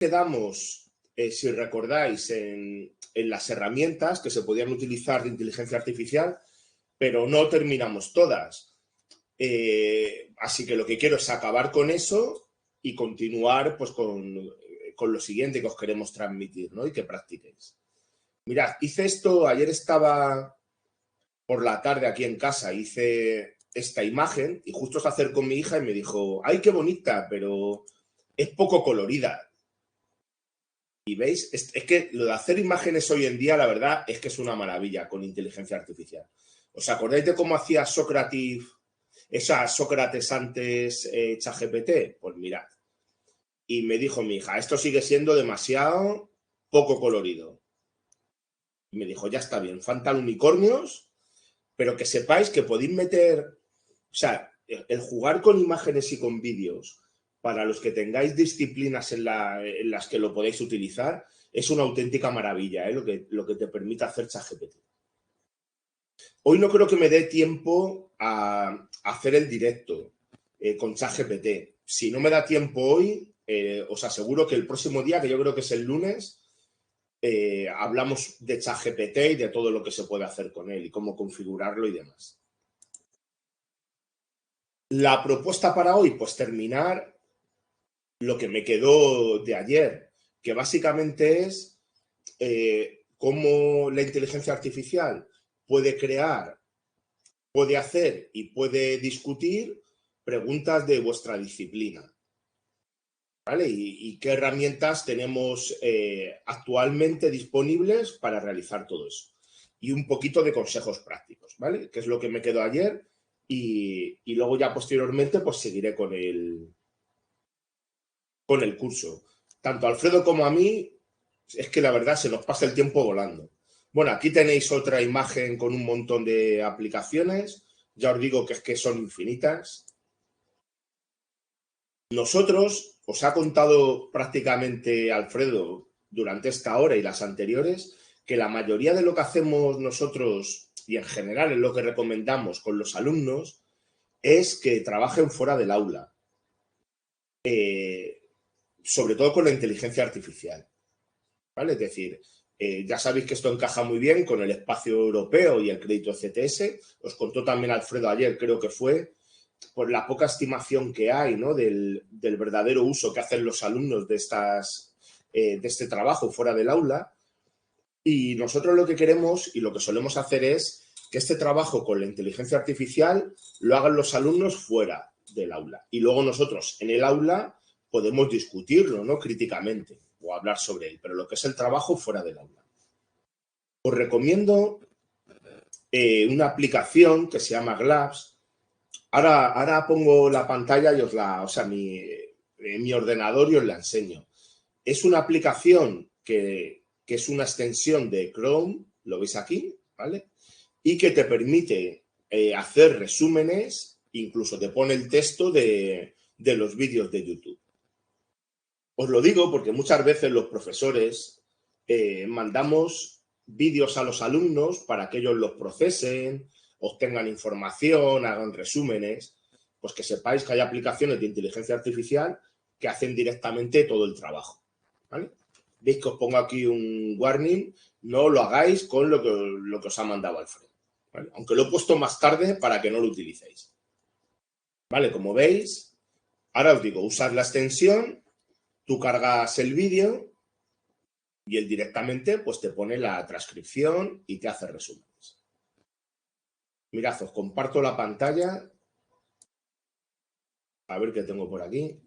quedamos, si recordáis, en las herramientas que se podían utilizar de inteligencia artificial, pero no terminamos todas. Así que lo que quiero es acabar con eso y continuar pues, con lo siguiente que os queremos transmitir, ¿no? Y que practiquéis. Mirad, hice esto, ayer estaba por la tarde aquí en casa, hice esta imagen y justo se acercó mi hija y me dijo, ¡ay, qué bonita! Pero es poco colorida. Y veis, es que lo de hacer imágenes hoy en día, la verdad, es que es una maravilla con inteligencia artificial. ¿Os acordáis de cómo hacía Sócrates antes ChatGPT? Pues mirad. Y me dijo mi hija, esto sigue siendo demasiado poco colorido. Y me dijo, ya está bien, faltan unicornios, pero que sepáis que podéis meter, o sea, el jugar con imágenes y con vídeos para los que tengáis disciplinas en las que lo podéis utilizar, es una auténtica maravilla, lo que te permite hacer ChatGPT. Hoy no creo que me dé tiempo a hacer el directo con ChatGPT. Si no me da tiempo hoy, os aseguro que el próximo día, que yo creo que es el lunes, hablamos de ChatGPT y de todo lo que se puede hacer con él y cómo configurarlo y demás. La propuesta para hoy, pues terminar lo que me quedó de ayer, que básicamente es cómo la inteligencia artificial puede crear, puede hacer y puede discutir preguntas de vuestra disciplina. ¿Vale? Y qué herramientas tenemos actualmente disponibles para realizar todo eso. Y un poquito de consejos prácticos, ¿vale? Que es lo que me quedó ayer y luego ya posteriormente pues seguiré con el curso. Tanto a Alfredo como a mí, es que la verdad se nos pasa el tiempo volando. Bueno, aquí tenéis otra imagen con un montón de aplicaciones. Ya os digo que es que son infinitas. Nosotros, os ha contado prácticamente Alfredo durante esta hora y las anteriores, que la mayoría de lo que hacemos nosotros y en general es lo que recomendamos con los alumnos es que trabajen fuera del aula. Sobre todo con la inteligencia artificial. ¿Vale? Es decir, ya sabéis que esto encaja muy bien con el espacio europeo y el crédito ECTS. Os contó también Alfredo ayer, creo que fue, por la poca estimación que hay, ¿no? del verdadero uso que hacen los alumnos de este trabajo fuera del aula. Y nosotros lo que queremos y lo que solemos hacer es que este trabajo con la inteligencia artificial lo hagan los alumnos fuera del aula. Y luego nosotros en el aula podemos discutirlo, ¿no? Críticamente o hablar sobre él, pero lo que es el trabajo fuera del aula. Os recomiendo una aplicación que se llama Glabs. Ahora pongo la pantalla y mi ordenador y os la enseño. Es una aplicación que es una extensión de Chrome, lo veis aquí, ¿vale? Y que te permite hacer resúmenes, incluso te pone el texto de los vídeos de YouTube. Os lo digo porque muchas veces los profesores mandamos vídeos a los alumnos para que ellos los procesen, obtengan información, hagan resúmenes, pues que sepáis que hay aplicaciones de inteligencia artificial que hacen directamente todo el trabajo, ¿vale? Veis que os pongo aquí un warning, no lo hagáis con lo que os ha mandado Alfredo, ¿vale? Aunque lo he puesto más tarde para que no lo utilicéis. ¿Vale? Como veis, ahora os digo, usad la extensión, tú cargas el vídeo y él directamente pues te pone la transcripción y te hace resúmenes. Mirad, os comparto la pantalla. A ver qué tengo por aquí.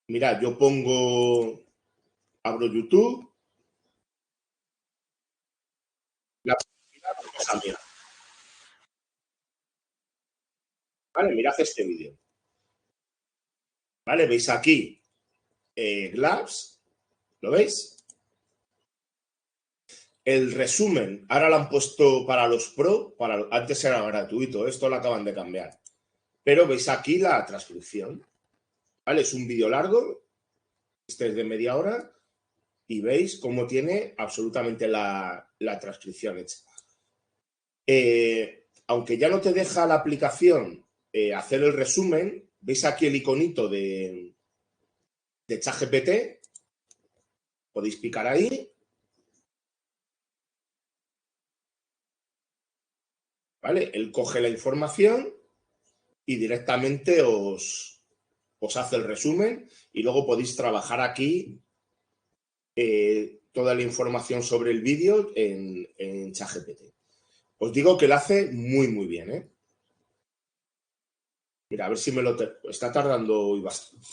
Mirad, yo abro YouTube. La cosa mía. Vale, mirad este vídeo. Vale, veis aquí Glabs, ¿lo veis? El resumen, ahora lo han puesto para los pro, antes era gratuito, esto lo acaban de cambiar. Pero veis aquí la transcripción. ¿Vale? Es un vídeo largo, este es de media hora, y veis cómo tiene absolutamente la transcripción hecha. Aunque ya no te deja la aplicación hacer el resumen, ¿Veis aquí el iconito de ChatGPT? Podéis picar ahí. ¿Vale? Él coge la información y directamente os hace el resumen y luego podéis trabajar aquí toda la información sobre el vídeo en ChatGPT. Os digo que lo hace muy, muy bien, ¿eh? Mira, a ver si me lo... Está tardando hoy bastante.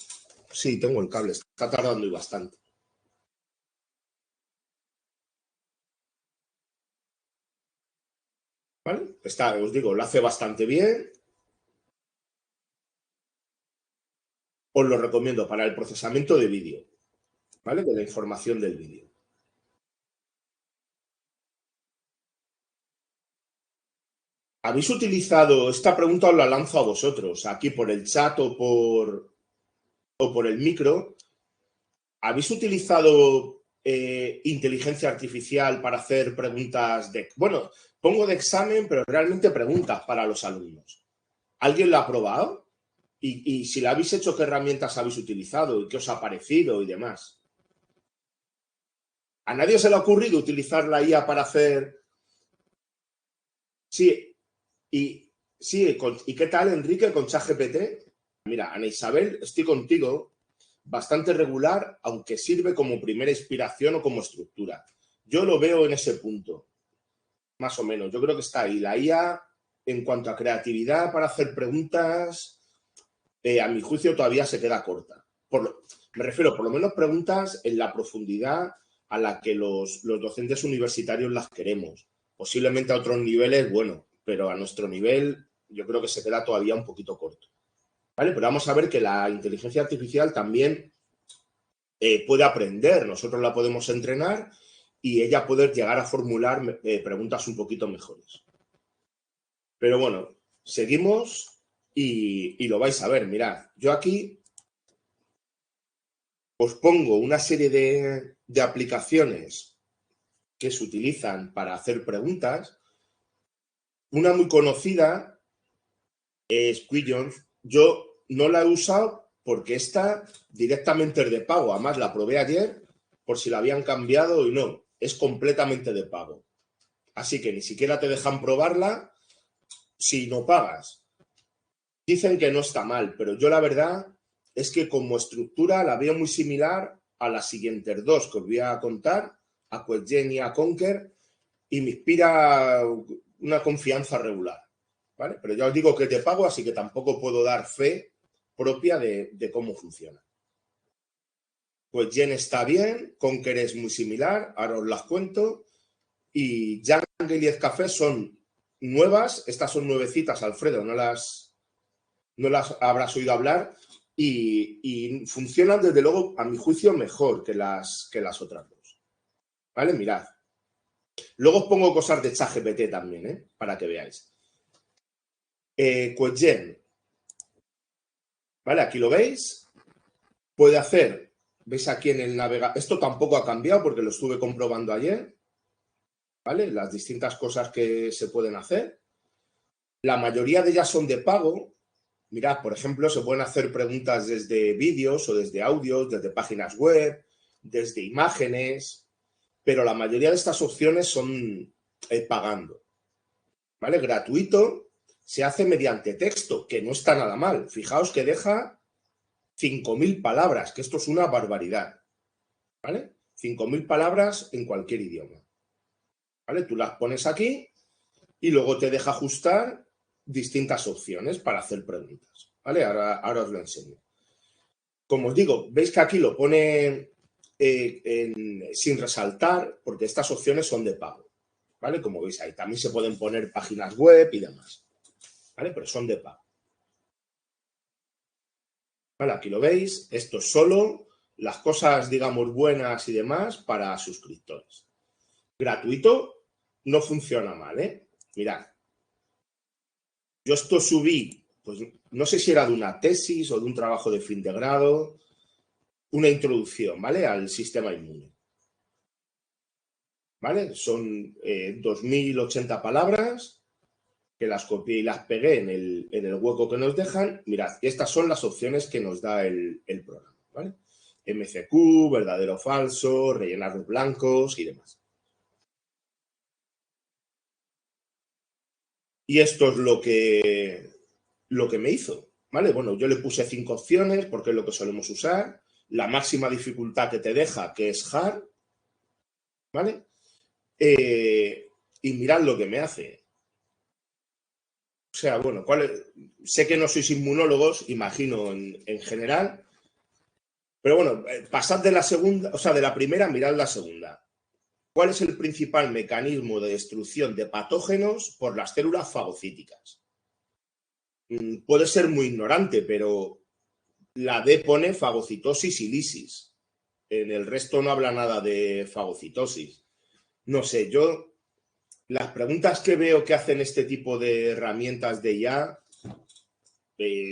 Sí, tengo el cable. Está tardando hoy bastante. ¿Vale? Os digo, lo hace bastante bien. Os lo recomiendo para el procesamiento de vídeo, ¿vale? De la información del vídeo. ¿Habéis utilizado, esta pregunta os la lanzo a vosotros, aquí por el chat o por el micro, ¿habéis utilizado inteligencia artificial para hacer preguntas bueno, pongo de examen, pero realmente preguntas para los alumnos? ¿Alguien lo ha probado? Y si la habéis hecho, ¿qué herramientas habéis utilizado y qué os ha parecido y demás? ¿A nadie se le ha ocurrido utilizar la IA para hacer...? Sí, ¿y qué tal, Enrique, con ChatGPT? Mira, Ana Isabel, estoy contigo, bastante regular, aunque sirve como primera inspiración o como estructura. Yo lo veo en ese punto, más o menos. Yo creo que está ahí. La IA, en cuanto a creatividad para hacer preguntas, a mi juicio todavía se queda corta. Me refiero, por lo menos preguntas en la profundidad a la que los docentes universitarios las queremos. Posiblemente a otros niveles, bueno, pero a nuestro nivel yo creo que se queda todavía un poquito corto. ¿Vale? Pero vamos a ver que la inteligencia artificial también puede aprender, nosotros la podemos entrenar y ella puede llegar a formular preguntas un poquito mejores. Pero bueno, seguimos y lo vais a ver. Mirad, yo aquí os pongo una serie de aplicaciones que se utilizan para hacer preguntas. Una muy conocida es Quillions. Yo no la he usado porque esta directamente es de pago. Además, la probé ayer por si la habían cambiado y no, es completamente de pago. Así que ni siquiera te dejan probarla si no pagas. Dicen que no está mal, pero yo la verdad es que como estructura la veo muy similar a las siguientes dos que os voy a contar, a QuestGen y a Conquer, y me inspira una confianza regular, ¿vale? Pero ya os digo que es de pago, así que tampoco puedo dar fe propia de cómo funciona. QuestGen está bien, Conquer es muy similar, ahora os las cuento, y Jungle y 10 Café son nuevas, estas son nuevecitas, Alfredo, no las habrás oído hablar, y funcionan desde luego, a mi juicio, mejor que las otras dos. ¿Vale? Mirad. Luego os pongo cosas de ChatGPT también, para que veáis. QuestGen. ¿Vale? Aquí lo veis. Puede hacer, veis aquí en el navegador, esto tampoco ha cambiado porque lo estuve comprobando ayer, ¿vale? Las distintas cosas que se pueden hacer. La mayoría de ellas son de pago. Mirad, por ejemplo, se pueden hacer preguntas desde vídeos o desde audios, desde páginas web, desde imágenes, pero la mayoría de estas opciones son pagando. ¿Vale? Gratuito se hace mediante texto, que no está nada mal. Fijaos que deja 5.000 palabras, que esto es una barbaridad. ¿Vale? 5.000 palabras en cualquier idioma. ¿Vale? Tú las pones aquí y luego te deja ajustar distintas opciones para hacer preguntas. ¿Vale? Ahora os lo enseño. Como os digo, veis que aquí lo pone sin resaltar porque estas opciones son de pago. ¿Vale? Como veis ahí. También se pueden poner páginas web y demás. ¿Vale? Pero son de pago. ¿Vale? Aquí lo veis. Esto es solo las cosas, digamos, buenas y demás para suscriptores. Gratuito no funciona mal, ¿eh? Mirad. Yo esto subí, pues no sé si era de una tesis o de un trabajo de fin de grado, una introducción, ¿vale? Al sistema inmune. ¿Vale? Son 2.080 palabras que las copié y las pegué en el hueco que nos dejan. Mirad, estas son las opciones que nos da el programa, ¿vale? MCQ, verdadero o falso, rellenar los blancos y demás. Y esto es lo que me hizo, ¿vale? Bueno, yo le puse 5 opciones porque es lo que solemos usar. La máxima dificultad que te deja, que es hard, ¿vale? Y mirad lo que me hace. O sea, bueno, sé que no sois inmunólogos, imagino en general, pero bueno, pasad de la segunda, o sea, de la primera, mirad la segunda. ¿Cuál es el principal mecanismo de destrucción de patógenos por las células fagocíticas? Puede ser muy ignorante, pero la D pone fagocitosis y lisis. En el resto no habla nada de fagocitosis. No sé, yo las preguntas que veo que hacen este tipo de herramientas de IA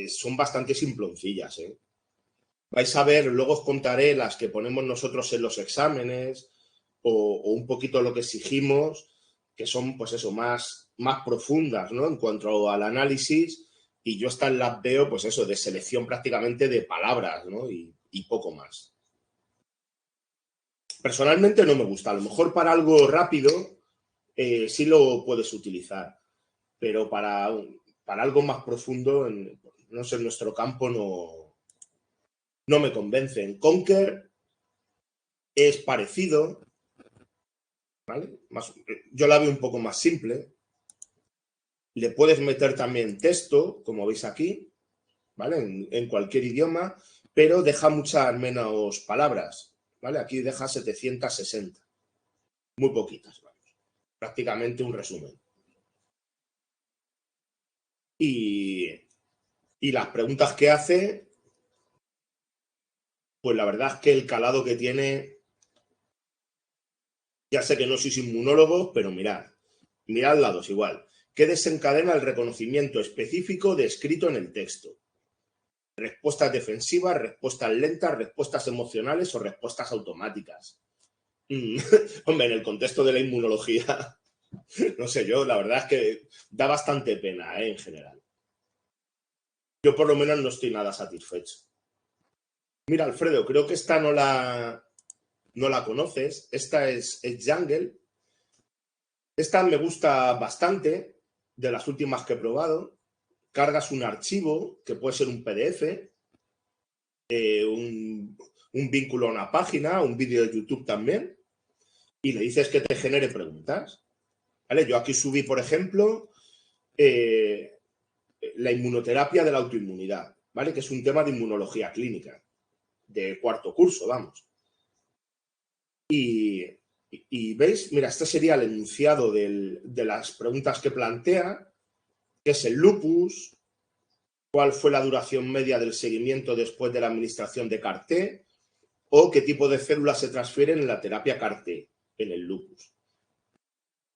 son bastante simploncillas, ¿eh? Vais a ver, luego os contaré las que ponemos nosotros en los exámenes o un poquito lo que exigimos, que son, pues eso, más profundas, ¿no? En cuanto al análisis, y yo estas las veo, pues eso, de selección prácticamente de palabras, ¿no? Y poco más. Personalmente no me gusta. A lo mejor para algo rápido sí lo puedes utilizar, pero para algo más profundo, no sé, en nuestro campo no me convencen. Conquer es parecido, ¿vale? Yo la veo un poco más simple. Le puedes meter también texto, como veis aquí, ¿vale? En cualquier idioma, pero deja muchas menos palabras, ¿vale? Aquí deja 760. Muy poquitas, vamos. Prácticamente un resumen. Y las preguntas que hace, pues la verdad es que el calado que tiene, ya sé que no sois inmunólogos, pero mirad lados igual. ¿Qué desencadena el reconocimiento específico de escrito en el texto? Respuestas defensivas, respuestas lentas, respuestas emocionales o respuestas automáticas. Hombre, en el contexto de la inmunología, no sé yo, la verdad es que da bastante pena, en general. Yo por lo menos no estoy nada satisfecho. Mira, Alfredo, creo que esta no la conoces. Esta es Jungle. Esta me gusta bastante, de las últimas que he probado. Cargas un archivo, que puede ser un PDF, un vínculo a una página, un vídeo de YouTube también, y le dices que te genere preguntas. ¿Vale? Yo aquí subí, por ejemplo, la inmunoterapia de la autoinmunidad, ¿vale? Que es un tema de inmunología clínica, de cuarto curso, vamos. Y veis, mira, este sería el enunciado de las preguntas que plantea, qué es el lupus, cuál fue la duración media del seguimiento después de la administración de CAR-T, o qué tipo de células se transfieren en la terapia CAR-T, en el lupus.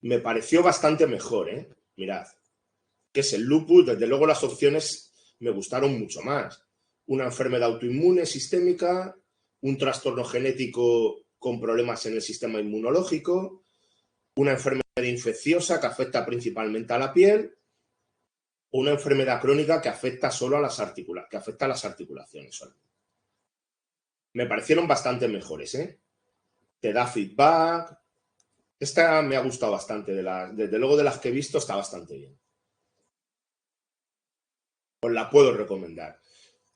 Me pareció bastante mejor, ¿eh? Mirad, qué es el lupus, desde luego las opciones me gustaron mucho más. Una enfermedad autoinmune sistémica, un trastorno genético con problemas en el sistema inmunológico, una enfermedad infecciosa que afecta principalmente a la piel, o una enfermedad crónica que afecta solo a las articulaciones. Solo. Me parecieron bastante mejores, ¿eh? Te da feedback. Esta me ha gustado bastante. Desde luego de las que he visto está bastante bien. Os la puedo recomendar.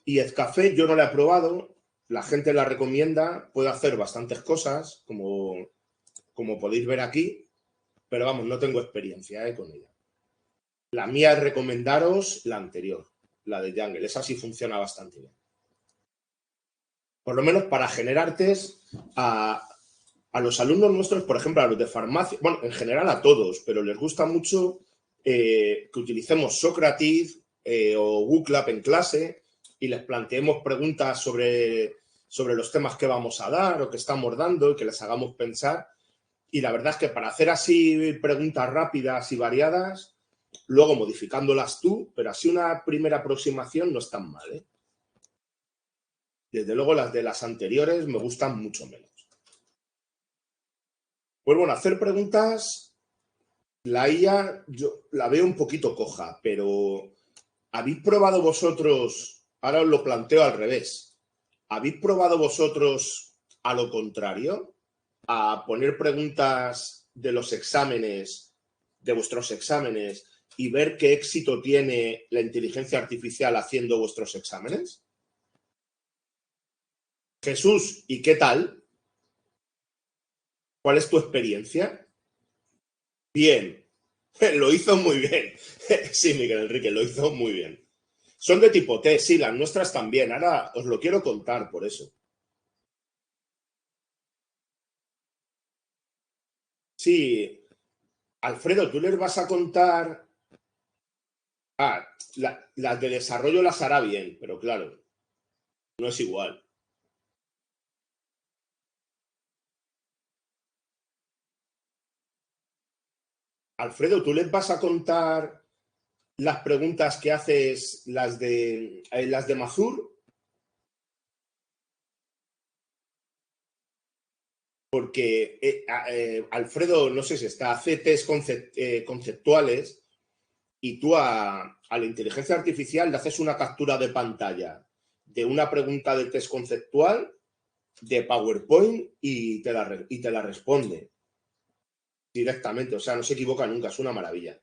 Y Ezcafé yo no la he probado. La gente la recomienda. Puede hacer bastantes cosas, como podéis ver aquí. Pero vamos, no tengo experiencia con ella. La mía es recomendaros la anterior, la de Jungle. Esa sí funciona bastante bien. Por lo menos para generar test a los alumnos nuestros, por ejemplo, a los de farmacia, bueno, en general a todos, pero les gusta mucho que utilicemos Socrative o Google Lab en clase y les planteemos preguntas sobre los temas que vamos a dar o que estamos dando y que les hagamos pensar. Y la verdad es que para hacer así preguntas rápidas y variadas, luego modificándolas tú, pero así una primera aproximación no es tan mal, ¿eh? Desde luego las de las anteriores me gustan mucho menos. Pues bueno, hacer preguntas La IA yo la veo un poquito coja, pero ¿habéis probado vosotros? Ahora os lo planteo al revés. ¿Habéis probado vosotros a lo contrario? A poner preguntas de los exámenes, de vuestros exámenes, y ver qué éxito tiene la inteligencia artificial haciendo vuestros exámenes? Jesús, ¿y qué tal? ¿Cuál es tu experiencia? Bien, lo hizo muy bien. Sí, Miguel Enrique, lo hizo muy bien. Son de tipo T, sí, las nuestras también. Ahora os lo quiero contar por eso. Sí, Alfredo, tú les vas a contar. Ah, las de desarrollo las hará bien, pero claro, no es igual. Alfredo, tú les vas a contar las preguntas que haces, las de Mazur, porque Alfredo, no sé si está, hace test conceptuales y tú a la inteligencia artificial le haces una captura de pantalla de una pregunta de test conceptual de PowerPoint y te la responde directamente. O sea, no se equivoca nunca, es una maravilla.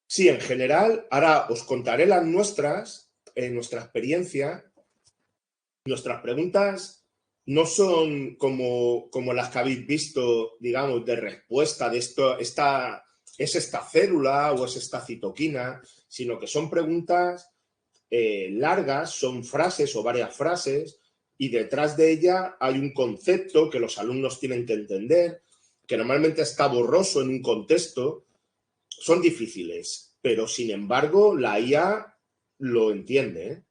Sí, en general, ahora os contaré las nuestras, nuestra experiencia. Nuestras preguntas no son como las que habéis visto, digamos, de respuesta de esto, es esta célula o es esta citoquina, sino que son preguntas largas, son frases o varias frases, y detrás de ella hay un concepto que los alumnos tienen que entender, que normalmente está borroso en un contexto. Son difíciles, pero sin embargo la IA lo entiende, ¿eh?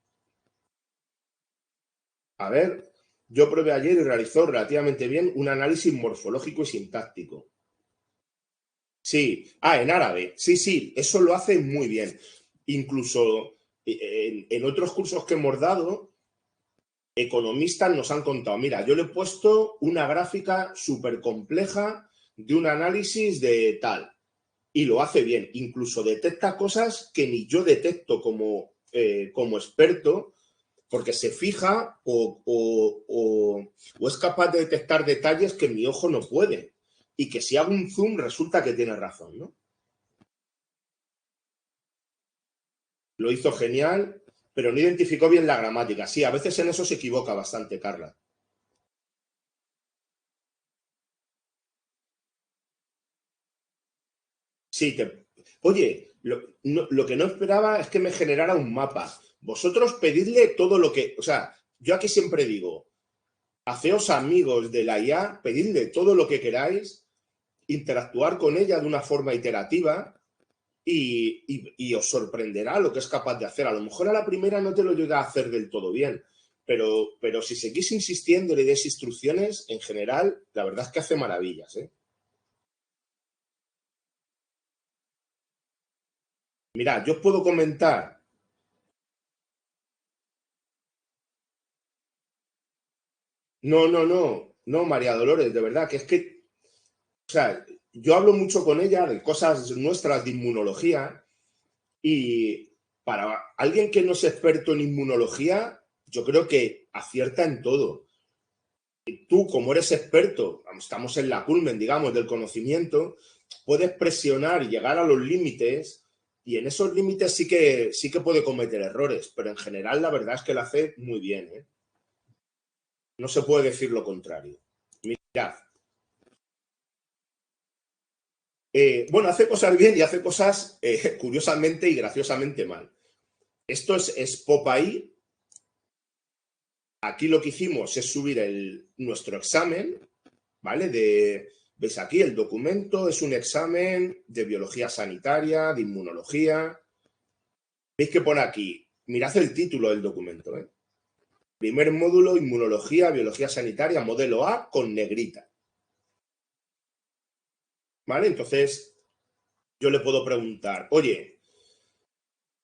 A ver, yo probé ayer y realizó relativamente bien un análisis morfológico y sintáctico. Sí, en árabe. Sí, sí, eso lo hace muy bien. Incluso en otros cursos que hemos dado, economistas nos han contado, mira, yo le he puesto una gráfica súper compleja de un análisis de tal, y lo hace bien. Incluso detecta cosas que ni yo detecto como experto, porque se fija o es capaz de detectar detalles que mi ojo no puede. Y que si hago un zoom resulta que tiene razón, ¿no? Lo hizo genial, pero no identificó bien la gramática. Sí, a veces en eso se equivoca bastante, Carla. Sí, oye, lo que no esperaba es que me generara un mapa. Vosotros pedidle todo lo que, o sea, yo aquí siempre digo, haceos amigos de la IA, pedidle todo lo que queráis, interactuar con ella de una forma iterativa y os sorprenderá lo que es capaz de hacer. A lo mejor a la primera no te lo llega a hacer del todo bien, pero si seguís insistiendo y le des instrucciones, en general, la verdad es que hace maravillas, ¿eh? Mira, yo os puedo comentar. No, no, no, no, María Dolores, de verdad, que es que, o sea, yo hablo mucho con ella de cosas nuestras de inmunología y para alguien que no es experto en inmunología, yo creo que acierta en todo. Tú, como eres experto, estamos en la culmen, digamos, del conocimiento, puedes presionar y llegar a los límites y en esos límites sí que puede cometer errores, pero en general la verdad es que lo hace muy bien, ¿eh? No se puede decir lo contrario. Mirad, bueno, hace cosas bien y hace cosas curiosamente y graciosamente mal. Esto es PopAI. Aquí lo que hicimos es subir nuestro examen, ¿vale? ¿Ves aquí? El documento es un examen de biología sanitaria, de inmunología. ¿Veis que pone aquí? Mirad el título del documento, ¿eh? Primer módulo, inmunología, biología sanitaria, modelo A con negrita, ¿vale? Entonces, yo le puedo preguntar, oye,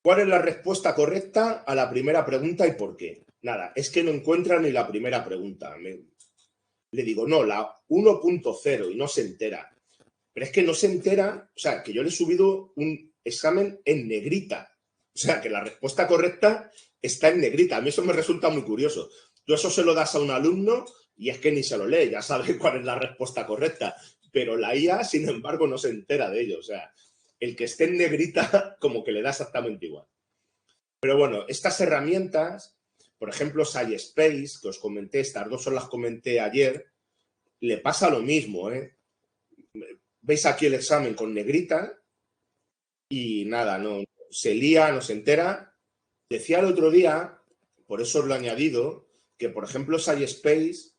¿cuál es la respuesta correcta a la primera pregunta y por qué? Nada, es que no encuentra ni la primera pregunta. Le digo, no, la 1.0 y no se entera. Pero es que no se entera, o sea, que yo le he subido un examen en negrita. O sea, que la respuesta correcta está en negrita. A mí eso me resulta muy curioso. Tú eso se lo das a un alumno y es que ni se lo lee, ya sabe cuál es la respuesta correcta. Pero la IA, sin embargo, no se entera de ello. O sea, el que esté en negrita como que le da exactamente igual. Pero bueno, estas herramientas, por ejemplo, SciSpace, que os comenté, estas dos os las comenté ayer, le pasa lo mismo, ¿eh? Veis aquí el examen con negrita y nada, no se lía, no se entera. Decía el otro día, por eso os lo he añadido, que por ejemplo SciSpace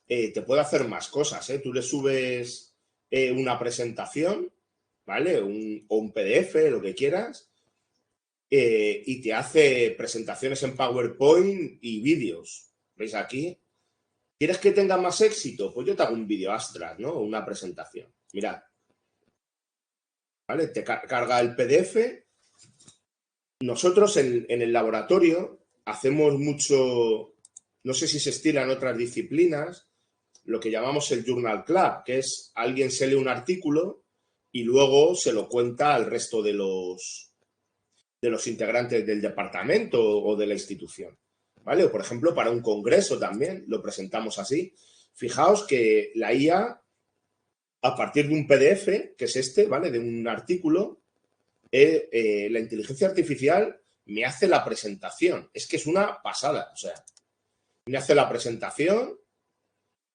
te puede hacer más cosas, ¿eh? Tú le subes una presentación, ¿vale? O un PDF, lo que quieras, y te hace presentaciones en PowerPoint y vídeos. ¿Veis aquí? ¿Quieres que tenga más éxito? Pues yo te hago un vídeo abstract, ¿no? Una presentación. Mirad. ¿Vale? Te carga el PDF. Nosotros en el laboratorio hacemos mucho, no sé si se estila en otras disciplinas, lo que llamamos el Journal Club, que es alguien se lee un artículo y luego se lo cuenta al resto de los integrantes del departamento o de la institución. ¿Vale? O, por ejemplo, para un congreso también lo presentamos así. Fijaos que la IA, a partir de un PDF, que es este, ¿vale? De un artículo, la inteligencia artificial me hace la presentación. Es que es una pasada. O sea, me hace la presentación,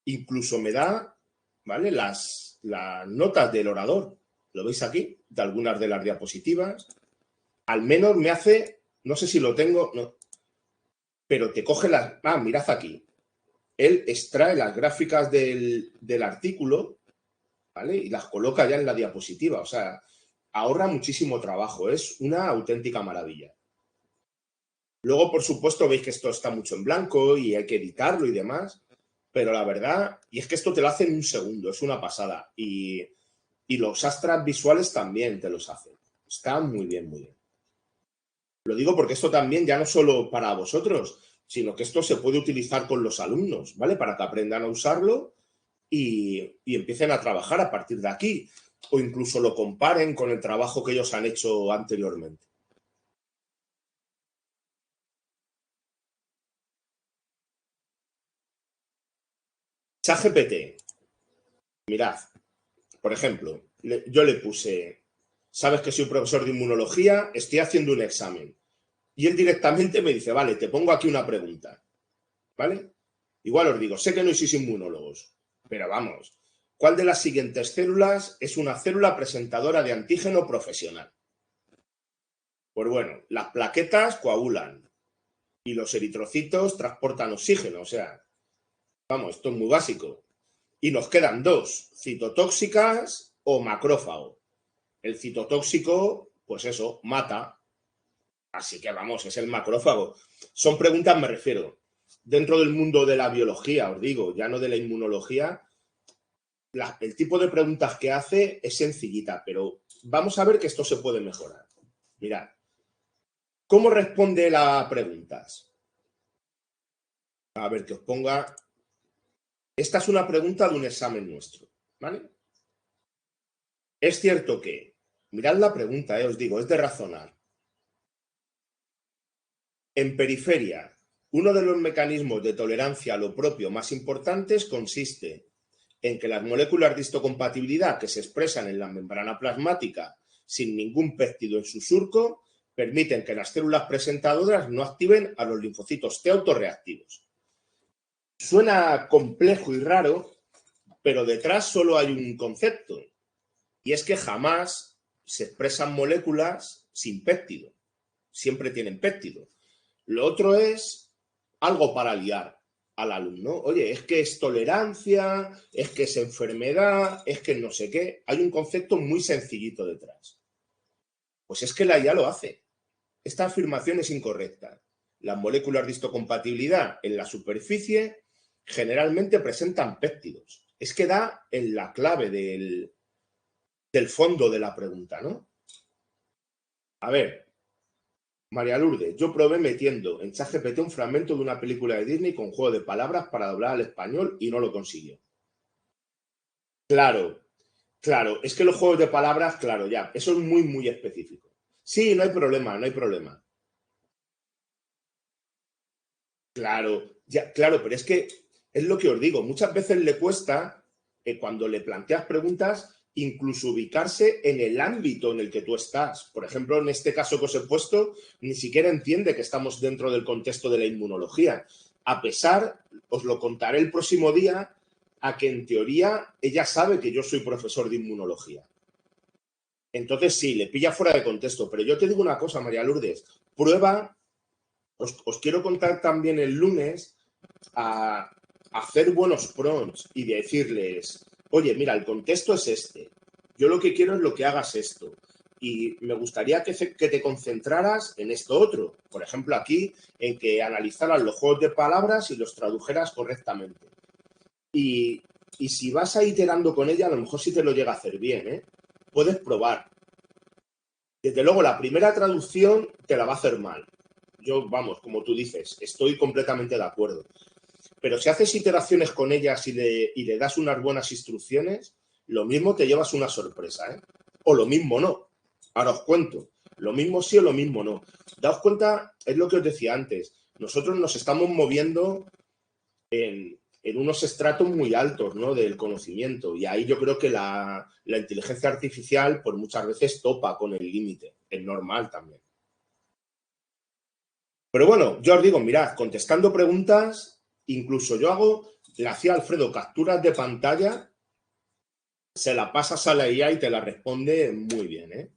incluso me da, ¿vale? Las notas del orador. ¿Lo veis aquí? De algunas de las diapositivas. Al menos me hace, no sé si lo tengo, no, pero te coge las... Ah, mirad aquí. Él extrae las gráficas del artículo, ¿vale? Y las coloca ya en la diapositiva. O sea, ahorra muchísimo trabajo. Es una auténtica maravilla. Luego, por supuesto, veis que esto está mucho en blanco y hay que editarlo y demás. Pero la verdad, y es que esto te lo hace en un segundo, es una pasada. Y los abstracts visuales también te los hacen. Está muy bien, muy bien. Lo digo porque esto también ya no solo para vosotros, sino que esto se puede utilizar con los alumnos, ¿vale? Para que aprendan a usarlo y empiecen a trabajar a partir de aquí. O incluso lo comparen con el trabajo que ellos han hecho anteriormente. ChatGPT. Mirad, por ejemplo, yo le puse, sabes que soy profesor de inmunología, estoy haciendo un examen. Y él directamente me dice, vale, te pongo aquí una pregunta, ¿vale? Igual os digo, sé que no sois inmunólogos, pero vamos, ¿cuál de las siguientes células es una célula presentadora de antígeno profesional? Pues bueno, las plaquetas coagulan y los eritrocitos transportan oxígeno, o sea, vamos, esto es muy básico. Y nos quedan dos, citotóxicas o macrófago. El citotóxico, pues eso, mata. Así que vamos, es el macrófago. Son preguntas, me refiero, dentro del mundo de la biología, os digo, ya no de la inmunología. El tipo de preguntas que hace es sencillita, pero vamos a ver que esto se puede mejorar. Mirad, ¿cómo responde las preguntas? A ver, que os ponga... Esta es una pregunta de un examen nuestro, ¿vale? Es cierto que, mirad la pregunta, os digo, es de razonar. En periferia, uno de los mecanismos de tolerancia a lo propio más importantes consiste en que las moléculas de histocompatibilidad que se expresan en la membrana plasmática sin ningún péptido en su surco permiten que las células presentadoras no activen a los linfocitos T autorreactivos. Suena complejo y raro, pero detrás solo hay un concepto, y es que jamás se expresan moléculas sin péptido. Siempre tienen péptido. Lo otro es algo para liar al alumno. Oye, es que es tolerancia, es que es enfermedad, es que no sé qué. Hay un concepto muy sencillito detrás. Pues es que la IA lo hace. Esta afirmación es incorrecta. Las moléculas de histocompatibilidad en la superficie generalmente presentan péptidos. Es que da en la clave del fondo de la pregunta, ¿no? A ver, María Lourdes, yo probé metiendo en ChatGPT un fragmento de una película de Disney con juego de palabras para doblar al español y no lo consiguió. Claro, Claro, es que los juegos de palabras, claro, ya, eso es muy, muy específico. Sí, no hay problema, no hay problema. Claro, ya, claro, pero es que es lo que os digo, muchas veces le cuesta, cuando le planteas preguntas, incluso ubicarse en el ámbito en el que tú estás. Por ejemplo, en este caso que os he puesto, ni siquiera entiende que estamos dentro del contexto de la inmunología. A pesar, os lo contaré el próximo día, a que en teoría ella sabe que yo soy profesor de inmunología. Entonces sí, le pilla fuera de contexto. Pero yo te digo una cosa, María Lourdes, prueba, os quiero contar también el lunes a hacer buenos prompts y decirles, oye, mira, el contexto es este. Yo lo que quiero es lo que hagas esto. Y me gustaría que te concentraras en esto otro. Por ejemplo, aquí, en que analizaras los juegos de palabras y los tradujeras correctamente. Y, y si vas a iterando con ella, a lo mejor sí te lo llega a hacer bien, ¿eh? Puedes probar. Desde luego, la primera traducción te la va a hacer mal. Yo, vamos, como tú dices, estoy completamente de acuerdo. Pero si haces iteraciones con ellas y le das unas buenas instrucciones, lo mismo te llevas una sorpresa, ¿eh? O lo mismo no. Ahora os cuento. Lo mismo sí o lo mismo no. Daos cuenta, es lo que os decía antes. Nosotros nos estamos moviendo en unos estratos muy altos, ¿no?, del conocimiento. Y ahí yo creo que la inteligencia artificial, pues muchas veces topa con el límite. Es normal también. Pero bueno, yo os digo, mirad, contestando preguntas, incluso le hacía a Alfredo capturas de pantalla, se la pasas a la IA y te la responde muy bien, ¿eh?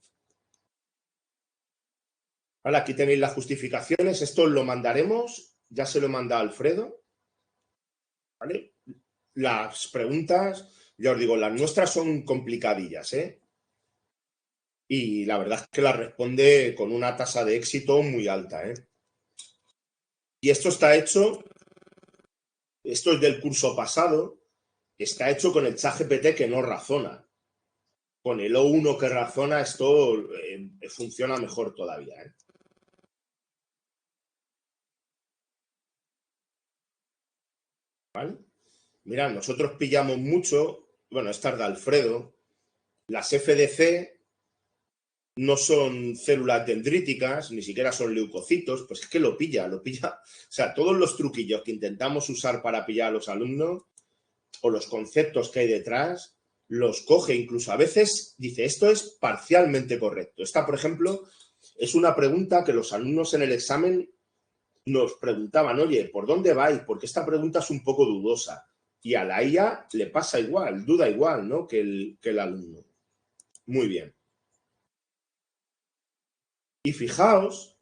Vale, aquí tenéis las justificaciones, esto lo mandaremos, ya se lo manda a Alfredo, ¿vale? Las preguntas, ya os digo, las nuestras son complicadillas, ¿eh? Y la verdad es que la responde con una tasa de éxito muy alta, ¿eh? Y esto está hecho, esto es del curso pasado, está hecho con el ChatGPT que no razona. Con el O1 que razona, esto funciona mejor todavía, ¿eh? ¿Vale? Mira, nosotros pillamos mucho, bueno, estas de Alfredo, las FDC no son células dendríticas, ni siquiera son leucocitos, pues es que lo pilla. O sea, todos los truquillos que intentamos usar para pillar a los alumnos o los conceptos que hay detrás, los coge. Incluso a veces dice, esto es parcialmente correcto. Esta, por ejemplo, es una pregunta que los alumnos en el examen nos preguntaban, oye, ¿por dónde vais? Porque esta pregunta es un poco dudosa. Y a la IA le pasa igual, duda igual, ¿no?, que el alumno. Muy bien. Y fijaos,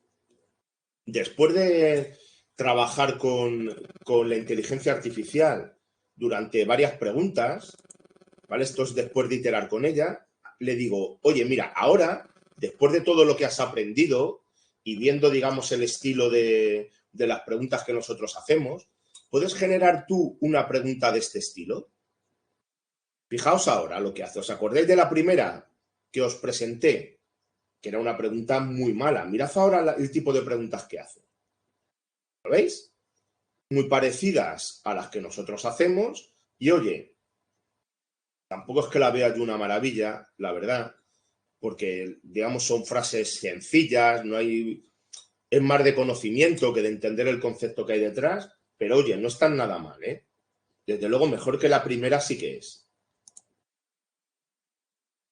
después de trabajar con la inteligencia artificial durante varias preguntas, ¿vale? Esto es después de iterar con ella, le digo, oye, mira, ahora, después de todo lo que has aprendido y viendo, digamos, el estilo de las preguntas que nosotros hacemos, ¿puedes generar tú una pregunta de este estilo? Fijaos ahora lo que hace. ¿Os acordáis de la primera que os presenté? Que era una pregunta muy mala. Mirad ahora el tipo de preguntas que hace. ¿Lo veis? Muy parecidas a las que nosotros hacemos. Y oye, tampoco es que la vea yo una maravilla, la verdad, porque, digamos, son frases sencillas, no hay, es más de conocimiento que de entender el concepto que hay detrás, pero oye, no están nada mal, ¿eh? Desde luego, mejor que la primera sí que es.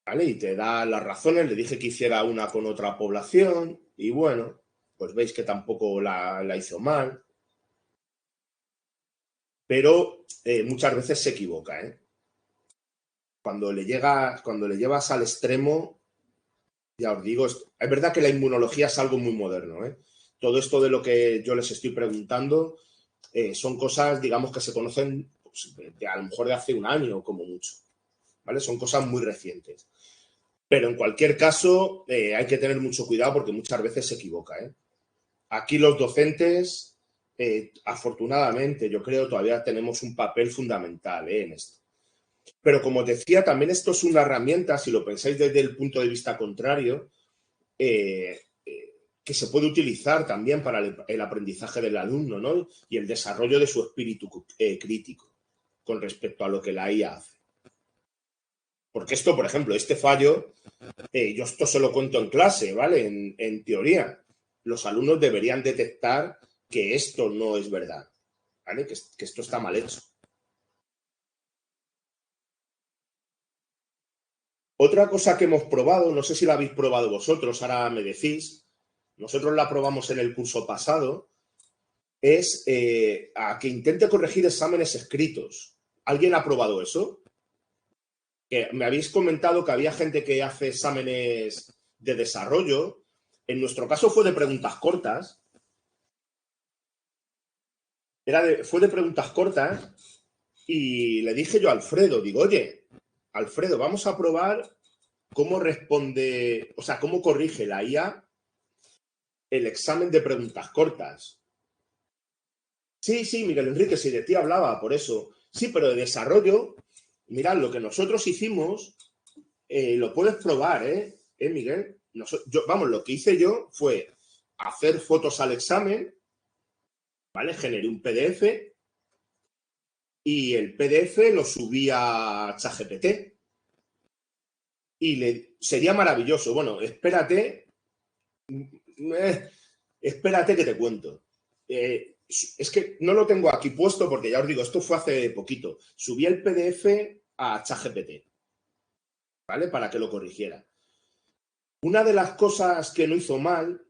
¿Vale? Y te da las razones, le dije que hiciera una con otra población, y bueno, pues veis que tampoco la hizo mal, pero muchas veces se equivoca, ¿eh? Cuando le llevas al extremo, ya os digo, es verdad que la inmunología es algo muy moderno, ¿eh? Todo esto de lo que yo les estoy preguntando son cosas, digamos, que se conocen pues, a lo mejor de hace un año como mucho, ¿vale? Son cosas muy recientes. Pero en cualquier caso, hay que tener mucho cuidado porque muchas veces se equivoca, ¿eh? Aquí los docentes, afortunadamente, yo creo, todavía tenemos un papel fundamental, en esto. Pero como os decía, también esto es una herramienta, si lo pensáis desde el punto de vista contrario, que se puede utilizar también para el aprendizaje del alumno, ¿no? Y el desarrollo de su espíritu crítico con respecto a lo que la IA hace. Porque esto, por ejemplo, este fallo, yo esto se lo cuento en clase, ¿vale? En teoría, los alumnos deberían detectar que esto no es verdad, ¿vale? Que esto está mal hecho. Otra cosa que hemos probado, no sé si la habéis probado vosotros, ahora me decís, nosotros la probamos en el curso pasado, es a que intente corregir exámenes escritos. ¿Alguien ha probado eso? Que me habéis comentado que había gente que hace exámenes de desarrollo. En nuestro caso fue de preguntas cortas. Fue de preguntas cortas y le dije yo a Alfredo, digo, oye, Alfredo, vamos a probar cómo responde, o sea, cómo corrige la IA el examen de preguntas cortas. Sí, sí, Miguel Enrique, sí, de ti hablaba, por eso. Sí, pero de desarrollo, mirad, lo que nosotros hicimos, lo puedes probar, Miguel? Vamos, lo que hice yo fue hacer fotos al examen, ¿vale? Generé un PDF y el PDF lo subí a ChatGPT. Y sería maravilloso. Bueno, espérate que te cuento. Es que no lo tengo aquí puesto porque ya os digo, esto fue hace poquito. Subí el PDF a ChatGPT, ¿vale? Para que lo corrigiera. Una de las cosas que no hizo mal,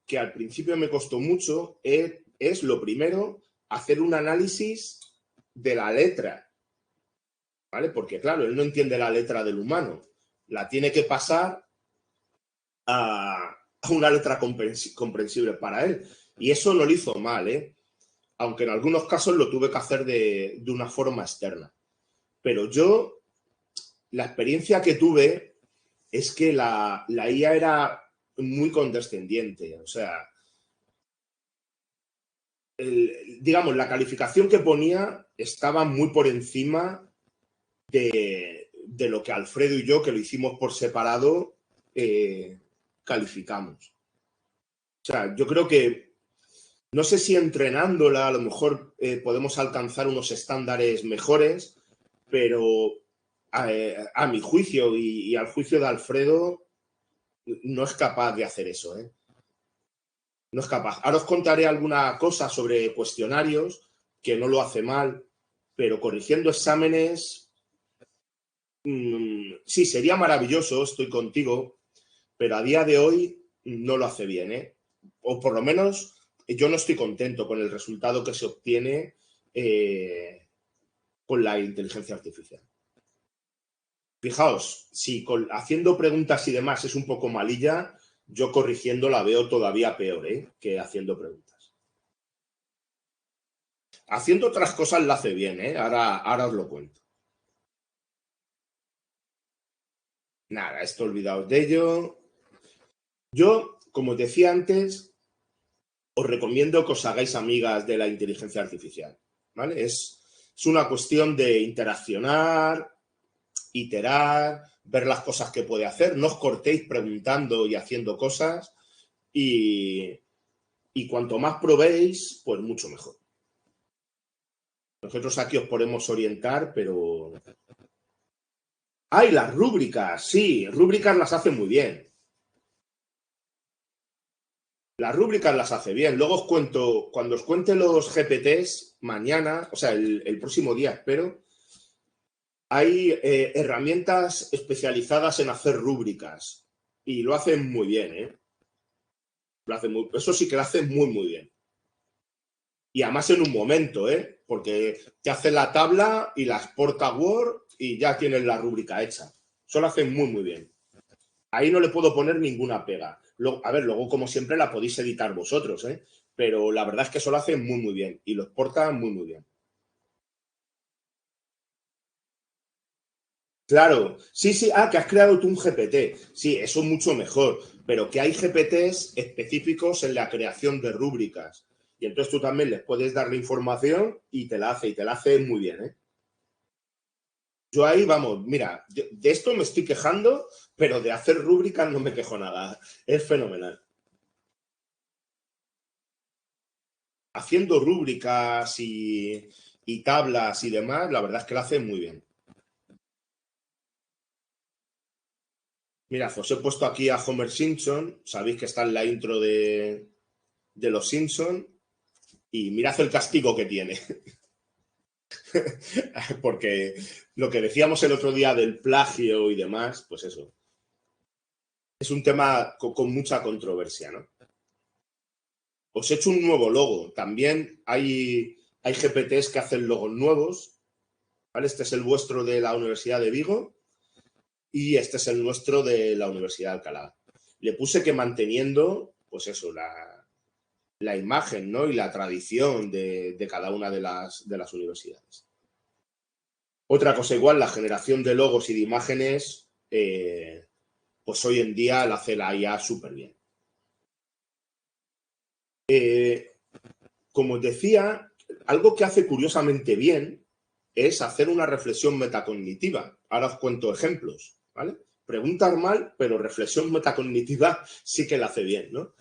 que al principio me costó mucho, es lo primero, hacer un análisis de la letra, ¿vale? Porque claro, él no entiende la letra del humano. La tiene que pasar a una letra comprensible para él. Y eso no lo hizo mal, ¿eh? Aunque en algunos casos lo tuve que hacer de una forma externa. Pero yo, la experiencia que tuve es que la IA era muy condescendiente. O sea, digamos, la calificación que ponía estaba muy por encima de lo que Alfredo y yo, que lo hicimos por separado, calificamos. O sea, yo creo que no sé si entrenándola a lo mejor podemos alcanzar unos estándares mejores, pero a mi juicio y al juicio de Alfredo no es capaz de hacer eso, ¿eh? No es capaz. Ahora os contaré alguna cosa sobre cuestionarios que no lo hace mal, pero corrigiendo exámenes, sí, sería maravilloso, estoy contigo, pero a día de hoy no lo hace bien, ¿eh? O por lo menos yo no estoy contento con el resultado que se obtiene con la inteligencia artificial. Fijaos, si haciendo preguntas y demás es un poco malilla, yo corrigiendo la veo todavía peor, que haciendo preguntas. Haciendo otras cosas la hace bien, ahora os lo cuento. Nada, esto olvidaos de ello. Yo, como decía antes, os recomiendo que os hagáis amigas de la inteligencia artificial, ¿vale? Es una cuestión de interaccionar, iterar, ver las cosas que puede hacer, no os cortéis preguntando y haciendo cosas y cuanto más probéis, pues mucho mejor. Nosotros aquí os podemos orientar, pero... ¡Ay, las rúbricas! Sí, rúbricas las hace muy bien. Las rúbricas las hace bien. Luego os cuento, cuando os cuente los GPTs mañana, o sea, el próximo día, espero, hay herramientas especializadas en hacer rúbricas y lo hacen muy bien, ¿eh? Eso sí que lo hacen muy, muy bien. Y además en un momento, porque te hace la tabla y la exporta a Word y ya tienes la rúbrica hecha. Eso lo hacen muy, muy bien. Ahí no le puedo poner ninguna pega. Luego, como siempre, la podéis editar vosotros, pero la verdad es que eso lo hacen muy, muy bien y lo exportan muy, muy bien. Claro, sí, sí, que has creado tú un GPT. Sí, eso es mucho mejor, pero que hay GPTs específicos en la creación de rúbricas. Y entonces tú también les puedes dar la información y te la hace muy bien, ¿eh? Yo ahí, vamos, mira, de esto me estoy quejando, pero de hacer rúbricas no me quejo nada. Es fenomenal. Haciendo rúbricas y tablas y demás, la verdad es que lo hacen muy bien. Mirad, os he puesto aquí a Homer Simpson. Sabéis que está en la intro de Los Simpson. Y mirad el castigo que tiene. Porque lo que decíamos el otro día del plagio y demás, pues eso. Es un tema con mucha controversia, ¿no? Os he hecho un nuevo logo. También hay GPTs que hacen logos nuevos. ¿Vale? Este es el vuestro de la Universidad de Vigo y este es el nuestro de la Universidad de Alcalá. Le puse que manteniendo, pues eso, la imagen, ¿no? Y la tradición de cada una de las universidades. Otra cosa igual, la generación de logos y de imágenes, pues hoy en día la hace la IA súper bien. Como os decía, algo que hace curiosamente bien es hacer una reflexión metacognitiva. Ahora os cuento ejemplos, ¿vale? Preguntar mal, pero reflexión metacognitiva sí que la hace bien, ¿no?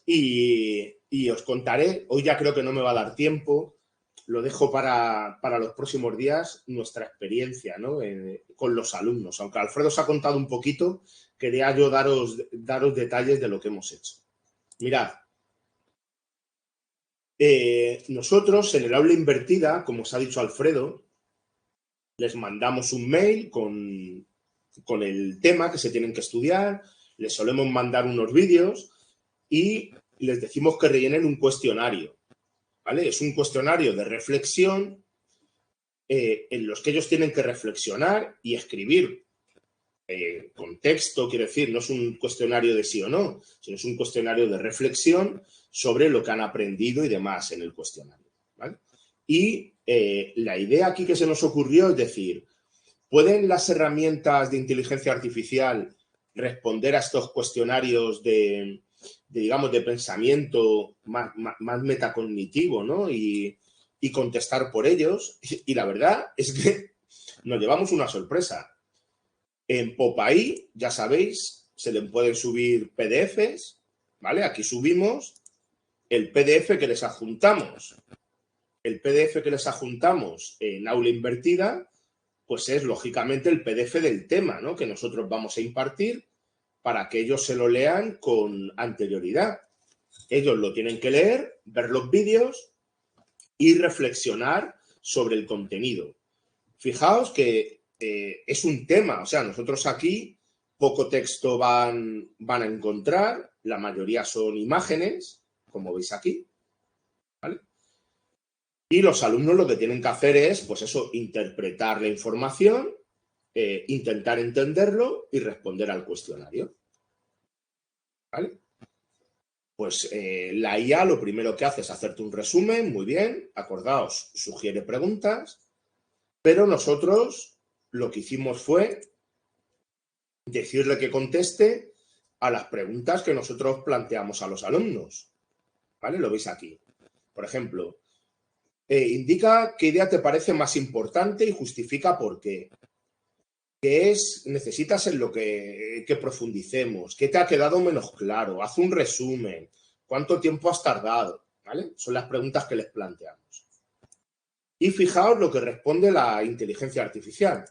Y os contaré, hoy ya creo que no me va a dar tiempo, lo dejo para los próximos días, nuestra experiencia, ¿no? Con los alumnos. Aunque Alfredo os ha contado un poquito, quería yo daros detalles de lo que hemos hecho. Mirad, nosotros en el aula invertida, como os ha dicho Alfredo, les mandamos un mail con el tema que se tienen que estudiar, les solemos mandar unos vídeos y les decimos que rellenen un cuestionario, ¿vale? Es un cuestionario de reflexión en los que ellos tienen que reflexionar y escribir con texto, quiero decir, no es un cuestionario de sí o no, sino es un cuestionario de reflexión sobre lo que han aprendido y demás en el cuestionario, ¿vale? Y la idea aquí que se nos ocurrió es decir, ¿pueden las herramientas de inteligencia artificial responder a estos cuestionarios digamos, de pensamiento más metacognitivo, ¿no? Y contestar por ellos. Y la verdad es que nos llevamos una sorpresa. En Popaí, ya sabéis, se le pueden subir PDFs, ¿vale? Aquí subimos el PDF que les adjuntamos. El PDF que les adjuntamos en aula invertida, pues es lógicamente el PDF del tema, ¿no? Que nosotros vamos a impartir para que ellos se lo lean con anterioridad. Ellos lo tienen que leer, ver los vídeos y reflexionar sobre el contenido. Fijaos que es un tema, o sea, nosotros aquí poco texto van a encontrar, la mayoría son imágenes, como veis aquí, ¿vale? Y los alumnos lo que tienen que hacer es, pues eso, interpretar la información, intentar entenderlo y responder al cuestionario, ¿vale? Pues la IA lo primero que hace es hacerte un resumen, muy bien, acordaos, sugiere preguntas, pero nosotros lo que hicimos fue decirle que conteste a las preguntas que nosotros planteamos a los alumnos, ¿vale? Lo veis aquí. Por ejemplo, indica qué idea te parece más importante y justifica por qué. ¿Qué necesitas en lo que profundicemos? ¿Qué te ha quedado menos claro? Haz un resumen. ¿Cuánto tiempo has tardado? ¿Vale? Son las preguntas que les planteamos. Y fijaos lo que responde la inteligencia artificial,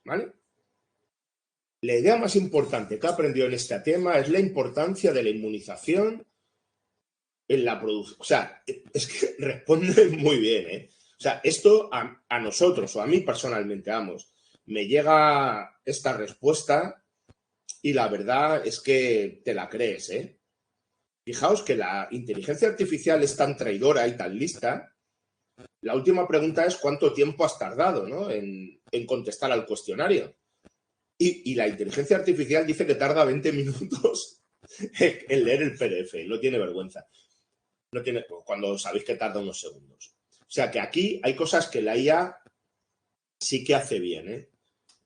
¿vale? La idea más importante que he aprendido en este tema es la importancia de la inmunización en la producción. O sea, es que responde muy bien, ¿eh? O sea, esto a nosotros o a mí personalmente, vamos, me llega esta respuesta y la verdad es que te la crees, ¿eh? Fijaos que la inteligencia artificial es tan traidora y tan lista. La última pregunta es ¿cuánto tiempo has tardado, ¿no? en contestar al cuestionario? Y la inteligencia artificial dice que tarda 20 minutos en leer el PDF. No tiene vergüenza. No tiene, cuando sabéis que tarda unos segundos. O sea que aquí hay cosas que la IA sí que hace bien, ¿eh?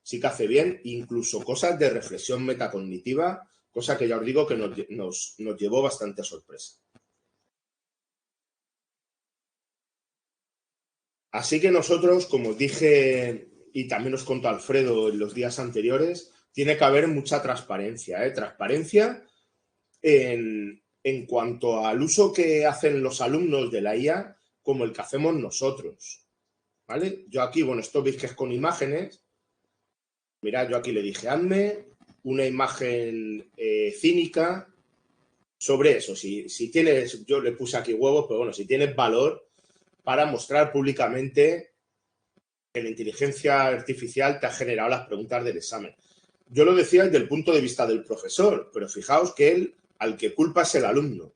Sí que hace bien, incluso cosas de reflexión metacognitiva, cosa que ya os digo que nos llevó bastante sorpresa. Así que nosotros, como os dije y también os contó Alfredo en los días anteriores, tiene que haber mucha transparencia, ¿eh? Transparencia en cuanto al uso que hacen los alumnos de la IA como el que hacemos nosotros, ¿vale? Yo aquí, bueno, esto veis que es con imágenes. Mirad, yo aquí le dije, hazme una imagen cínica sobre eso. Si tienes, yo le puse aquí huevos, pero bueno, si tienes valor para mostrar públicamente que la inteligencia artificial te ha generado las preguntas del examen. Yo lo decía desde el punto de vista del profesor, pero fijaos que él, al que culpa es el alumno.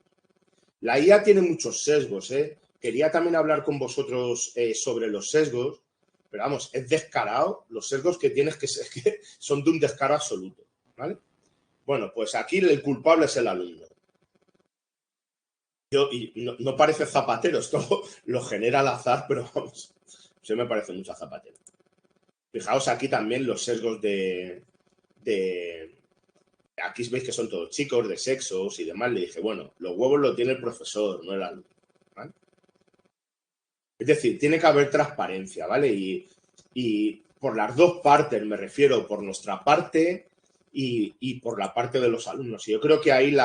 La IA tiene muchos sesgos, ¿eh? Quería también hablar con vosotros sobre los sesgos, pero vamos, es descarado. Los sesgos que tienes que son de un descaro absoluto, ¿vale? Bueno, pues aquí el culpable es el alumno. Y no parece Zapatero, esto lo genera al azar, pero vamos, se me parece mucho a Zapatero. Fijaos aquí también los sesgos de aquí veis que son todos chicos de sexos y demás. Le dije, bueno, los huevos lo tiene el profesor, no el alumno, ¿vale? Es decir, tiene que haber transparencia, ¿vale? Y por las dos partes, me refiero, por nuestra parte y por la parte de los alumnos. Y yo creo que ahí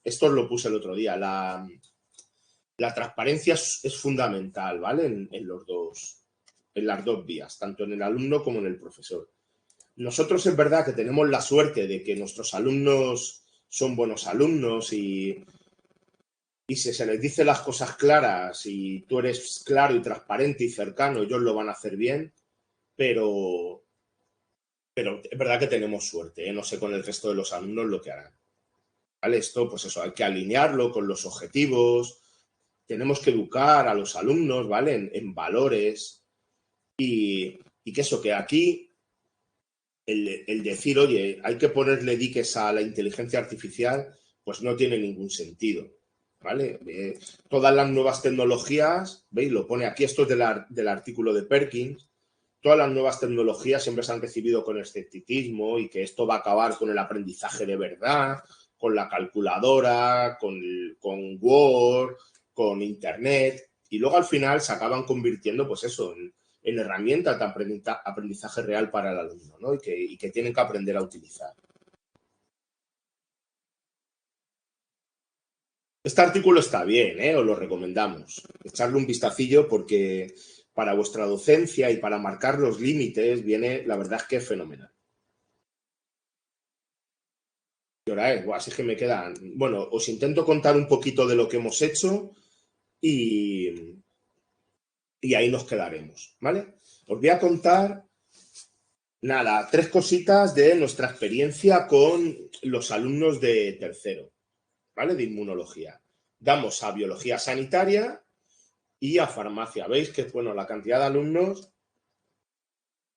esto os lo puse el otro día, la transparencia es fundamental, ¿vale? En las dos vías, tanto en el alumno como en el profesor. Nosotros es verdad que tenemos la suerte de que nuestros alumnos son buenos alumnos y si se les dice las cosas claras y tú eres claro y transparente y cercano, ellos lo van a hacer bien, pero es verdad que tenemos suerte, ¿eh? No sé con el resto de los alumnos lo que harán. ¿Vale? Esto, pues eso, hay que alinearlo con los objetivos, tenemos que educar a los alumnos, ¿vale? En valores y que eso, que aquí el decir, oye, hay que ponerle diques a la inteligencia artificial, pues no tiene ningún sentido, ¿vale? Todas las nuevas tecnologías, ¿veis? Lo pone aquí, esto es del artículo de Perkins, todas las nuevas tecnologías siempre se han recibido con escepticismo y que esto va a acabar con el aprendizaje de verdad, con la calculadora, con Word, con Internet, y luego al final se acaban convirtiendo, pues eso, en herramientas de aprendizaje real para el alumno, ¿no? y que tienen que aprender a utilizar. Este artículo está bien, ¿eh? Os lo recomendamos. Echarle un vistacillo porque para vuestra docencia y para marcar los límites viene, la verdad es que es fenomenal. ¿Qué hora es? Así que me quedan... Bueno, os intento contar un poquito de lo que hemos hecho y ahí nos quedaremos, ¿vale? Os voy a contar, nada, 3 cositas de nuestra experiencia con los alumnos de tercero, ¿vale? De inmunología. Damos a biología sanitaria y a farmacia. Veis que, bueno, la cantidad de alumnos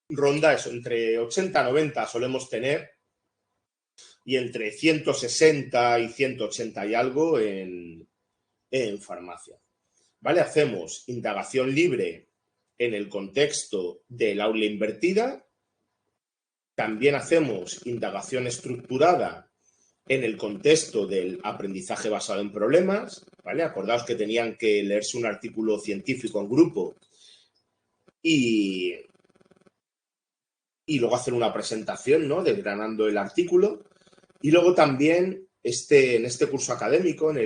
ronda eso, entre 80 y 90 solemos tener y entre 160 y 180 y algo en farmacia. ¿Vale? Hacemos indagación libre en el contexto del aula invertida. También hacemos indagación estructurada en el contexto del aprendizaje basado en problemas, ¿vale? Acordaos que tenían que leerse un artículo científico en grupo y luego hacer una presentación, ¿no? Desgranando el artículo. Y luego también en este curso académico, en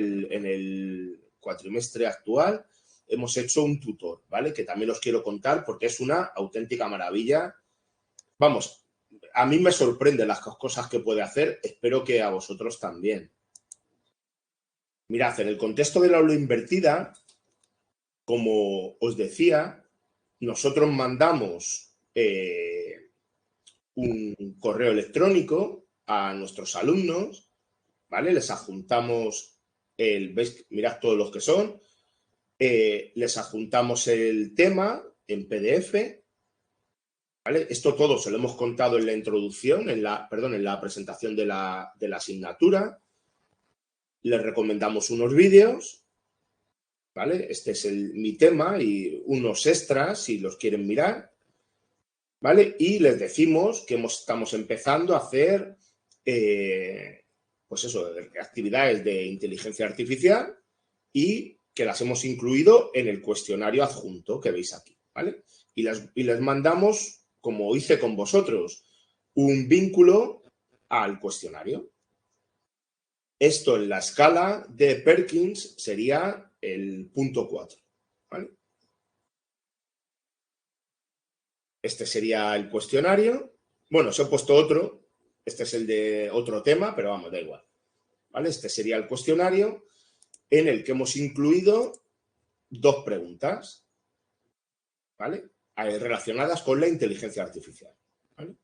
el cuatrimestre actual, hemos hecho un tutor, ¿vale? Que también os quiero contar porque es una auténtica maravilla. Vamos, a mí me sorprenden las cosas que puede hacer, espero que a vosotros también. Mirad, en el contexto de la aula invertida, como os decía, nosotros mandamos un correo electrónico a nuestros alumnos, ¿vale? Les adjuntamos ¿veis? Mirad todos los que son, les adjuntamos el tema en PDF, ¿vale? Esto todo se lo hemos contado en la introducción, en la presentación de la asignatura. Les recomendamos unos vídeos, ¿vale? Este es mi tema y unos extras si los quieren mirar, ¿vale? Y les decimos que estamos empezando a hacer, pues eso, actividades de inteligencia artificial y que las hemos incluido en el cuestionario adjunto que veis aquí, ¿vale? Y les mandamos, como hice con vosotros, un vínculo al cuestionario. Esto en la escala de Perkins sería el punto 4, ¿vale? Este sería el cuestionario. Bueno, os he puesto otro, Este es el de otro tema, pero vamos, da igual. ¿Vale? Este sería el cuestionario en el que hemos incluido 2 preguntas, ¿vale? Relacionadas con la inteligencia artificial. ¿Vale?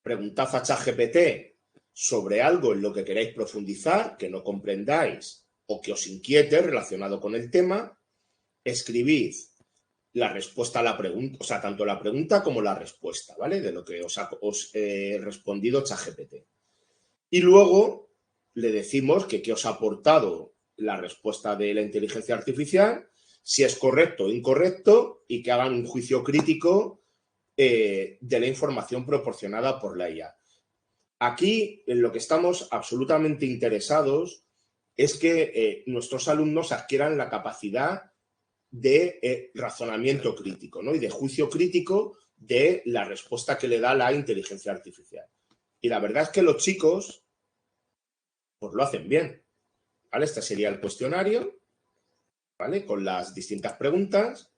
Preguntad a ChatGPT sobre algo en lo que queráis profundizar, que no comprendáis o que os inquiete relacionado con el tema. Escribid la respuesta a la pregunta, o sea, tanto la pregunta como la respuesta, ¿vale? De lo que os ha respondido ChatGPT. Y luego le decimos que qué os ha aportado la respuesta de la inteligencia artificial, si es correcto o incorrecto, y que hagan un juicio crítico de la información proporcionada por la IA. Aquí, en lo que estamos absolutamente interesados es que nuestros alumnos adquieran la capacidad de razonamiento crítico, ¿no? Y de juicio crítico de la respuesta que le da la inteligencia artificial. Y la verdad es que los chicos pues lo hacen bien, ¿vale? Este sería el cuestionario, ¿vale? Con las distintas preguntas.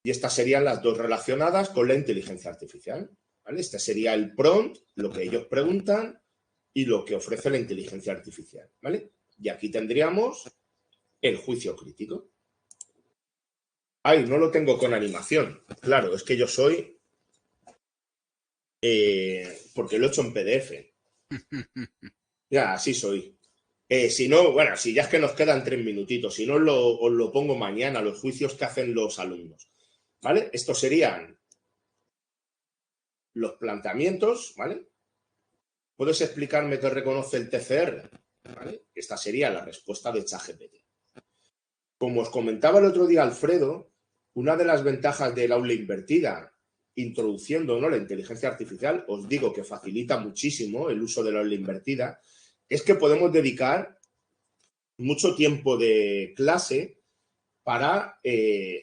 Y estas serían las 2 relacionadas con la inteligencia artificial, ¿vale? Este sería el prompt, lo que ellos preguntan y lo que ofrece la inteligencia artificial, ¿vale? Y aquí tendríamos el juicio crítico. Ay, no lo tengo con animación. Claro, es que yo soy... porque lo he hecho en PDF. Ya, así soy. Si no, bueno, si ya es que nos quedan 3 minutitos, si no os lo pongo mañana, los juicios que hacen los alumnos, ¿vale? Estos serían los planteamientos, ¿vale? ¿Puedes explicarme qué reconoce el TCR? ¿Vale? Esta sería la respuesta de ChatGPT. Como os comentaba el otro día Alfredo, una de las ventajas del aula invertida, introduciendo, ¿no?, la inteligencia artificial, os digo que facilita muchísimo el uso de la aula invertida, es que podemos dedicar mucho tiempo de clase para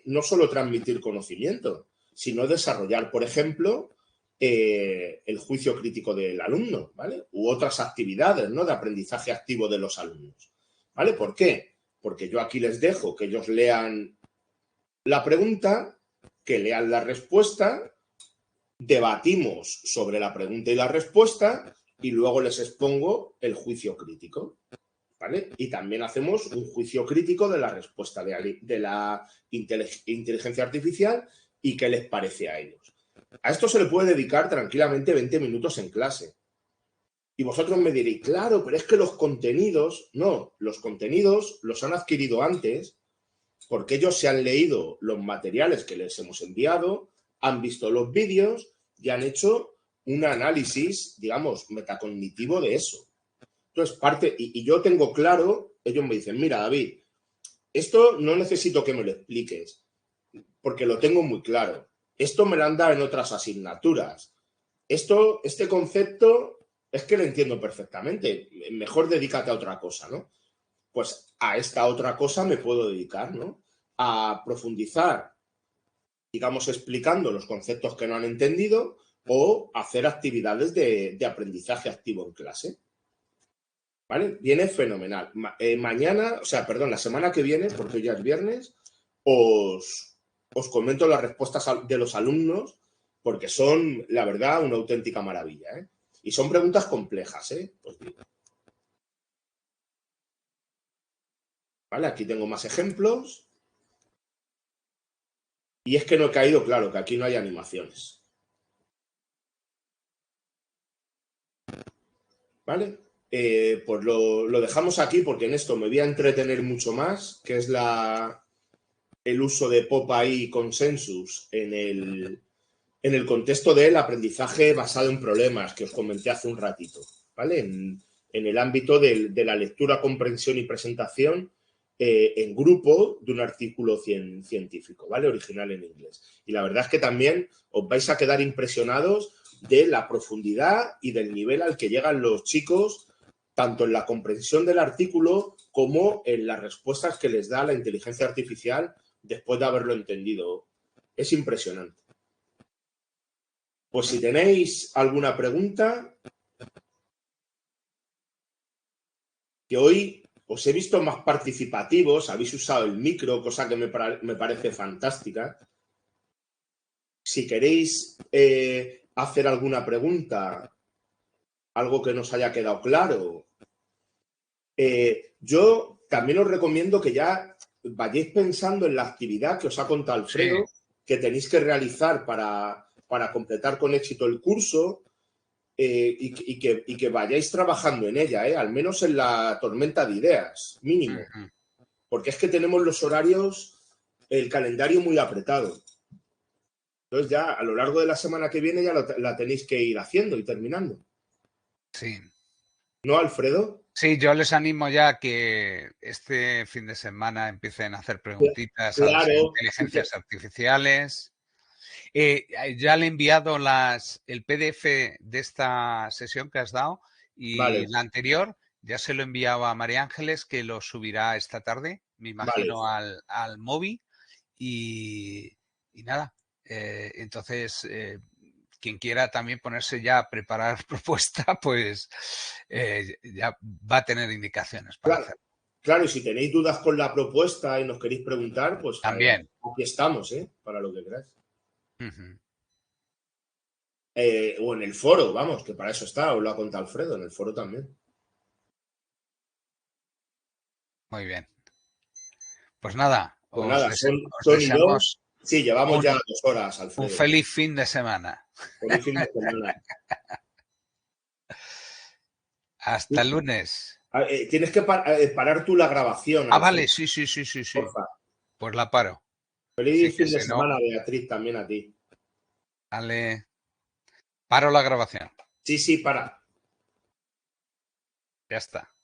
no solo transmitir conocimiento, sino desarrollar, por ejemplo, el juicio crítico del alumno, ¿vale? U otras actividades, ¿no?, de aprendizaje activo de los alumnos, ¿vale? ¿Por qué? Porque yo aquí les dejo que ellos lean la pregunta, que lean la respuesta, debatimos sobre la pregunta y la respuesta y luego les expongo el juicio crítico, ¿vale? Y también hacemos un juicio crítico de la respuesta de la inteligencia artificial y qué les parece a ellos. A esto se le puede dedicar tranquilamente 20 minutos en clase. Y vosotros me diréis, claro, pero es que los contenidos, no, los contenidos los han adquirido antes porque ellos se han leído los materiales que les hemos enviado, han visto los vídeos y han hecho un análisis, digamos, metacognitivo de eso. Entonces, y yo tengo claro, ellos me dicen, mira, David, esto no necesito que me lo expliques, porque lo tengo muy claro. Esto me lo han dado en otras asignaturas. Este concepto es que lo entiendo perfectamente. Mejor dedícate a otra cosa, ¿no? Pues a esta otra cosa me puedo dedicar, ¿no? A profundizar, digamos, explicando los conceptos que no han entendido o hacer actividades de aprendizaje activo en clase. ¿Vale? Viene fenomenal. Mañana, o sea, perdón, la semana que viene, porque hoy ya es viernes, os comento las respuestas de los alumnos, porque son, la verdad, una auténtica maravilla, ¿eh? Y son preguntas complejas, ¿eh? Pues digo. ¿Vale? Aquí tengo más ejemplos. Y es que no he caído, claro, que aquí no hay animaciones. ¿Vale? Pues lo dejamos aquí porque en esto me voy a entretener mucho más, que es el uso de POP.AI y Consensus en el contexto del aprendizaje basado en problemas que os comenté hace un ratito, ¿vale? En el ámbito de la lectura, comprensión y presentación en grupo de un artículo científico, ¿vale? Original en inglés. Y la verdad es que también os vais a quedar impresionados de la profundidad y del nivel al que llegan los chicos, tanto en la comprensión del artículo como en las respuestas que les da la inteligencia artificial después de haberlo entendido. Es impresionante. Pues si tenéis alguna pregunta, que hoy os he visto más participativos, habéis usado el micro, cosa que me parece fantástica. Si queréis hacer alguna pregunta, algo que nos haya quedado claro. Yo también os recomiendo que ya vayáis pensando en la actividad que os ha contado Alfredo, que tenéis que realizar para completar con éxito el curso, y que vayáis trabajando en ella, al menos en la tormenta de ideas, mínimo. Porque es que tenemos los horarios, el calendario muy apretado. Entonces ya a lo largo de la semana que viene ya la tenéis que ir haciendo y terminando. Sí. ¿No, Alfredo? Sí, yo les animo ya a que este fin de semana empiecen a hacer preguntitas a las inteligencias artificiales. Ya le he enviado el PDF de esta sesión que has dado y la anterior ya se lo enviaba a María Ángeles, que lo subirá esta tarde, me imagino, al móvil. Y nada, entonces quien quiera también ponerse ya a preparar propuesta, pues ya va a tener indicaciones para hacerlo. Claro, y si tenéis dudas con la propuesta y nos queréis preguntar, pues también aquí estamos, para lo que queráis. O en el foro, vamos, que para eso está, os lo ha contado Alfredo, en el foro también. Muy bien. Pues nada, Son y dos. Sí, llevamos ya 2 horas, Alfredo. Un feliz fin de semana. Feliz fin de semana. Hasta el lunes. Tienes que parar tú la grabación. Vale, sí. Porfa. Pues la paro. Feliz fin de semana, Beatriz, también a ti. Vale. Paro la grabación. Sí, para. Ya está.